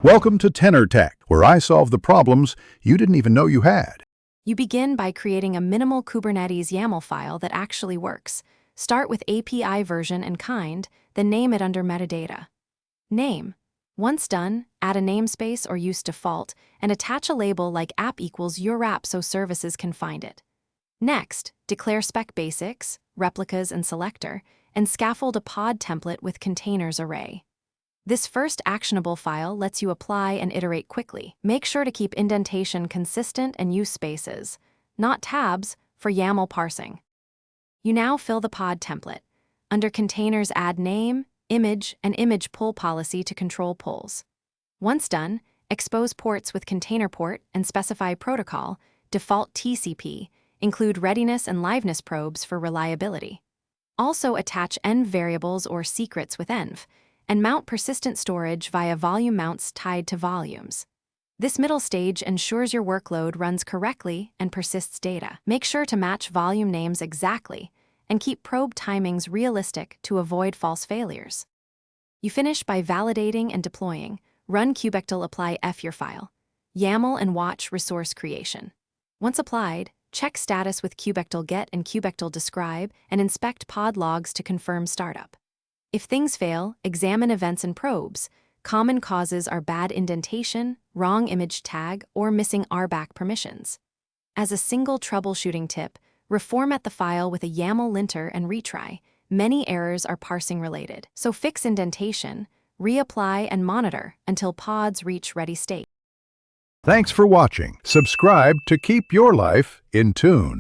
Welcome to Tenor Tech, where I solve the problems you didn't even know you had. You begin by creating a minimal Kubernetes YAML file that actually works. Start with API version and kind, then name it under metadata. Name. Once done, add a namespace or use default, and attach a label like app equals your app so services can find it. Next, declare spec basics, replicas and selector, and scaffold a pod template with containers array. This first actionable file lets you apply and iterate quickly. Make sure to keep indentation consistent and use spaces, not tabs, for YAML parsing. You now fill the pod template. Under containers, add name, image, and image pull policy to control pulls. Once done, expose ports with container port and specify protocol, default TCP, include readiness and liveness probes for reliability. Also attach env variables or secrets with env, and mount persistent storage via volume mounts tied to volumes. This middle stage ensures your workload runs correctly and persists data. Make sure to match volume names exactly and keep probe timings realistic to avoid false failures. You finish by validating and deploying. Run kubectl apply f your file. YAML and watch resource creation. Once applied, check status with kubectl get and kubectl describe and inspect pod logs to confirm startup. If things fail, examine events and probes. Common causes are bad indentation, wrong image tag, or missing RBAC permissions. As a single troubleshooting tip, reformat the file with a YAML linter and retry. Many errors are parsing related, so fix indentation, reapply, and monitor until pods reach ready state. Thanks for watching. Subscribe to keep your life in tune.